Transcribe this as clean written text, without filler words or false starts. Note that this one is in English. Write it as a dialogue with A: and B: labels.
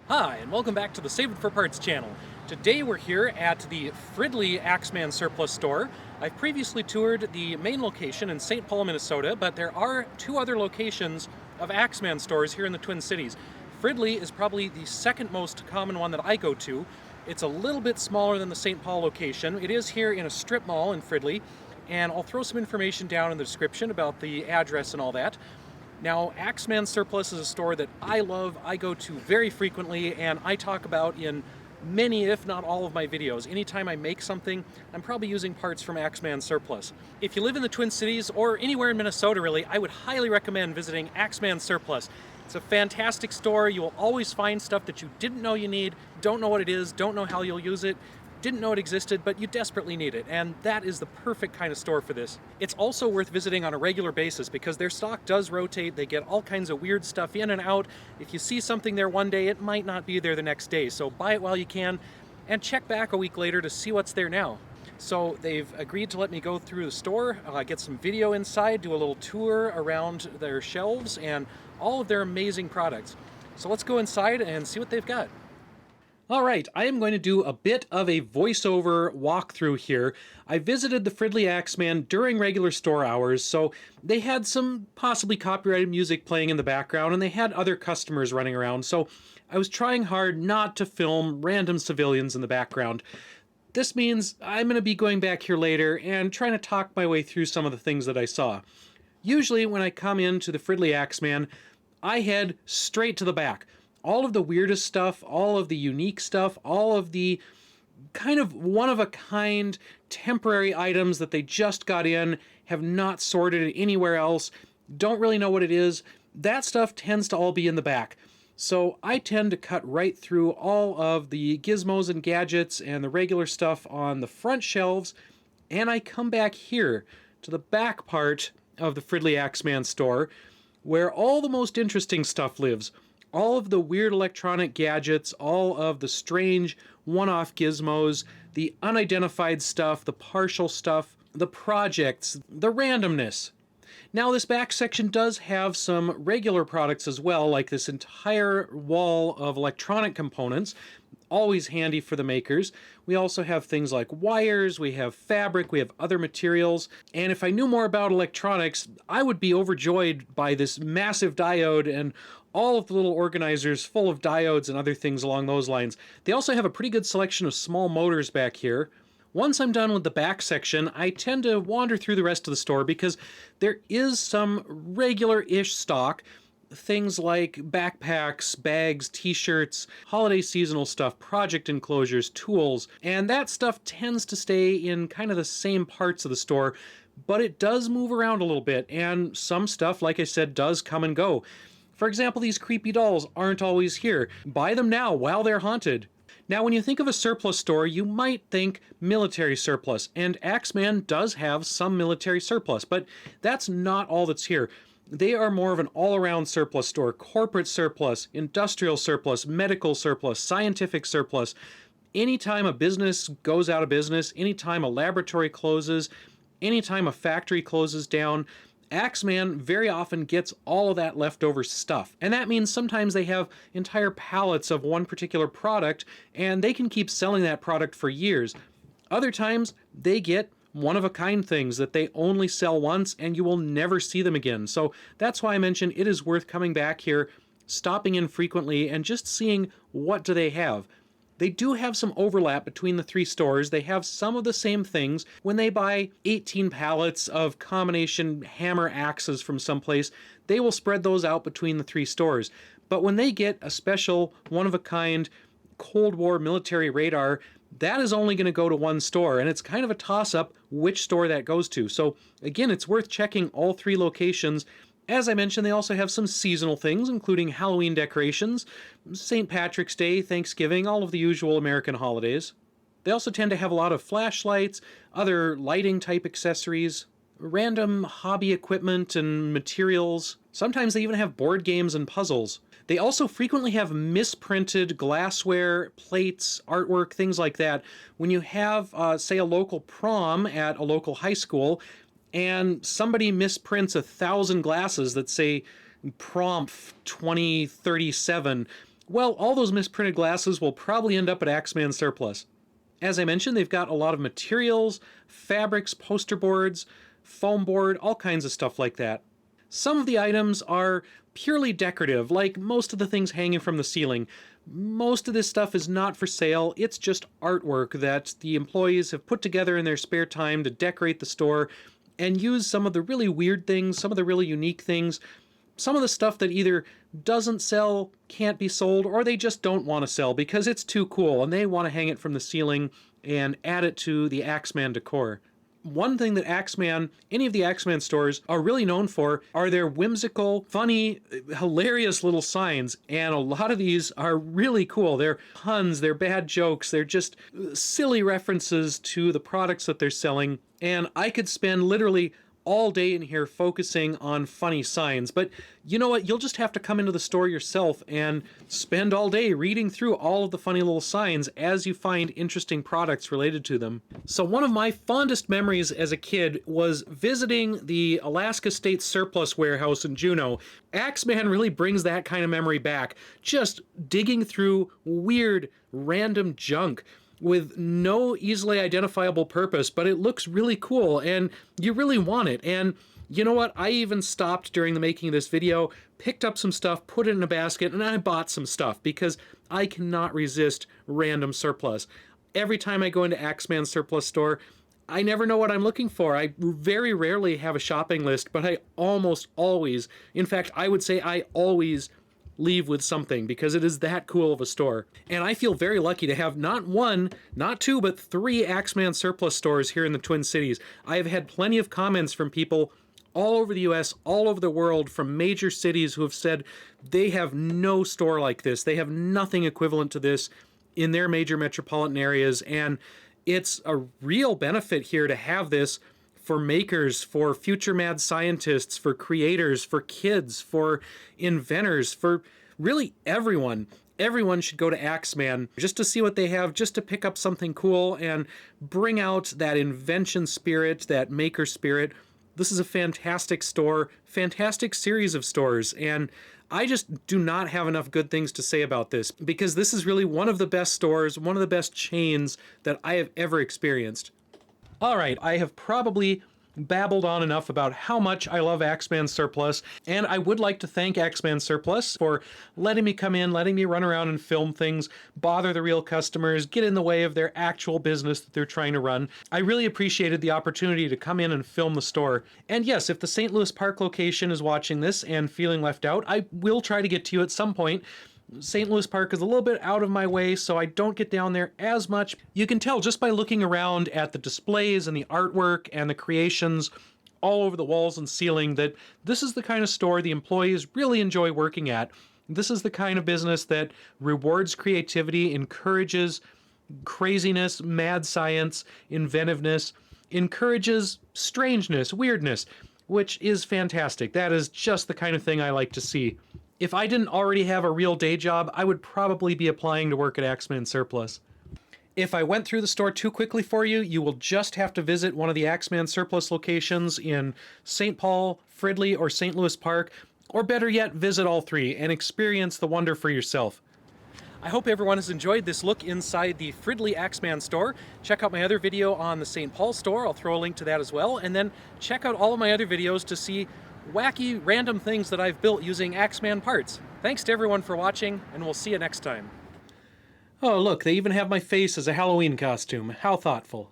A: Hi, and welcome back to the Save It for Parts channel. Today we're here at the Fridley Axeman Surplus Store. I've previously toured the main location in St. Paul, Minnesota, but there are two other locations of Axeman stores here in the Twin Cities. Fridley is probably the second most common one that I go to. It's a little bit smaller than the St. Paul location. It is here in a strip mall in Fridley, and I'll throw some information down in the description about the address and all that. Now, Axeman Surplus is a store that I love, I go to very frequently, and I talk about in many, if not all of my videos. Anytime I make something, I'm probably using parts from Axeman Surplus. If you live in the Twin Cities, or anywhere in Minnesota really, I would highly recommend visiting Axeman Surplus. It's a fantastic store. You will always find stuff that you didn't know you need, don't know what it is, don't know how you'll use it, didn't know it existed, but you desperately need it, and that is the perfect kind of store for this. It's also worth visiting on a regular basis because their stock does rotate. They get all kinds of weird stuff in and out. If you see something there one day, it might not be there the next day, so buy it while you can and check back a week later to see what's there now. So they've agreed to let me go through the store, get some video inside, do a little tour around their shelves and all of their amazing products. So let's go inside and see what they've got. All right, I am going to do a bit of a voiceover walkthrough here. I visited the Fridley Axeman during regular store hours, so they had some possibly copyrighted music playing in the background, and they had other customers running around, so I was trying hard not to film random civilians in the background. This means I'm going to be going back here later and trying to talk my way through some of the things that I saw. Usually when I come into the Fridley Axeman, I head straight to the back. All of the weirdest stuff, all of the unique stuff, all of the kind of one-of-a-kind temporary items that they just got in, have not sorted it anywhere else, don't really know what it is, that stuff tends to all be in the back. So I tend to cut right through all of the gizmos and gadgets and the regular stuff on the front shelves, and I come back here to the back part of the Fridley Axeman store, where all the most interesting stuff lives. All of the weird electronic gadgets, all of the strange one-off gizmos, the unidentified stuff, the partial stuff, the projects, the randomness. Now this back section does have some regular products as well, like this entire wall of electronic components, always handy for the makers. We also have things like wires, we have fabric, we have other materials, and if I knew more about electronics, I would be overjoyed by this massive diode and all of the little organizers full of diodes and other things along those lines. They also have a pretty good selection of small motors back here. Once I'm done with the back section, I tend to wander through the rest of the store because there is some regular-ish stock. Things like backpacks, bags, t-shirts, holiday seasonal stuff, project enclosures, tools, and that stuff tends to stay in kind of the same parts of the store, but it does move around a little bit, and some stuff, like I said, does come and go. For example, these creepy dolls aren't always here. Buy them now while they're haunted. Now, when you think of a surplus store, you might think military surplus, and Axeman does have some military surplus, but that's not all that's here. They are more of an all-around surplus store, corporate surplus, industrial surplus, medical surplus, scientific surplus. Anytime a business goes out of business, anytime a laboratory closes, anytime a factory closes down, Axeman very often gets all of that leftover stuff. And that means sometimes they have entire pallets of one particular product, and they can keep selling that product for years. Other times, they get one-of-a-kind things that they only sell once, and you will never see them again. So that's why I mentioned it is worth coming back here, stopping in frequently, and just seeing what do they have. They do have some overlap between the three stores. They have some of the same things. When they buy 18 pallets of combination hammer axes from someplace, they will spread those out between the three stores. But when they get a special, one-of-a-kind Cold War military radar, that is only going to go to one store, and it's kind of a toss-up which store that goes to. So again, it's worth checking all three locations. As I mentioned, they also have some seasonal things, including Halloween decorations, St. Patrick's Day, Thanksgiving, all of the usual American holidays. They also tend to have a lot of flashlights, other lighting type accessories, random hobby equipment and materials. Sometimes they even have board games and puzzles. They also frequently have misprinted glassware, plates, artwork, things like that. When you have, say, a local prom at a local high school, and somebody misprints 1,000 glasses that say Prompt 2037, Well, all those misprinted glasses will probably end up at Axeman Surplus. As I mentioned, they've got a lot of materials, fabrics, poster boards, foam board, all kinds of stuff like that. Some of the items are purely decorative, like most of the things hanging from the ceiling. Most of this stuff is not for sale, it's just artwork that the employees have put together in their spare time to decorate the store and use some of the really weird things, some of the really unique things, some of the stuff that either doesn't sell, can't be sold, or they just don't want to sell because it's too cool and they want to hang it from the ceiling and add it to the Axeman decor. One thing that Axeman, any of the Axeman stores, are really known for are their whimsical, funny, hilarious little signs. And a lot of these are really cool. They're puns, they're bad jokes, they're just silly references to the products that they're selling. And I could spend literally all day in here focusing on funny signs, but you know what? You'll just have to come into the store yourself and spend all day reading through all of the funny little signs as you find interesting products related to them. So one of my fondest memories as a kid was visiting the Alaska State Surplus Warehouse in Juneau. Axeman really brings that kind of memory back, just digging through weird, random junk with no easily identifiable purpose, but it looks really cool and you really want it. And you know what? I even stopped during the making of this video, picked up some stuff, put it in a basket, and I bought some stuff because I cannot resist random surplus. Every time I go into Axeman Surplus store, I never know what I'm looking for. I very rarely have a shopping list, but I almost always, in fact, I would say I always leave with something because it is that cool of a store. And I feel very lucky to have not one, not two, but three Axeman Surplus stores here in the Twin Cities. I have had plenty of comments from people all over the US, all over the world, from major cities who have said they have no store like this. They have nothing equivalent to this in their major metropolitan areas. And it's a real benefit here to have this for makers, for future mad scientists, for creators, for kids, for inventors, for really everyone. Everyone should go to Axeman just to see what they have, just to pick up something cool and bring out that invention spirit, that maker spirit. This is a fantastic store, fantastic series of stores, and I just do not have enough good things to say about this because this is really one of the best stores, one of the best chains that I have ever experienced. All right, I have probably babbled on enough about how much I love Axeman Surplus, and I would like to thank Axeman Surplus for letting me come in, letting me run around and film things, bother the real customers, get in the way of their actual business that they're trying to run. I really appreciated the opportunity to come in and film the store. And yes, if the St. Louis Park location is watching this and feeling left out, I will try to get to you at some point. St. Louis Park is a little bit out of my way, so I don't get down there as much. You can tell just by looking around at the displays and the artwork and the creations all over the walls and ceiling that this is the kind of store the employees really enjoy working at. This is the kind of business that rewards creativity, encourages craziness, mad science, inventiveness, encourages strangeness, weirdness, which is fantastic. That is just the kind of thing I like to see. If I didn't already have a real day job, I would probably be applying to work at Axeman Surplus. If I went through the store too quickly for you, you will just have to visit one of the Axeman Surplus locations in St. Paul, Fridley, or St. Louis Park, or better yet, visit all three and experience the wonder for yourself. I hope everyone has enjoyed this look inside the Fridley Axeman store. Check out my other video on the St. Paul store. I'll throw a link to that as well. And then check out all of my other videos to see wacky, random things that I've built using Axeman parts. Thanks to everyone for watching, and we'll see you next time. Oh, look, they even have my face as a Halloween costume. How thoughtful.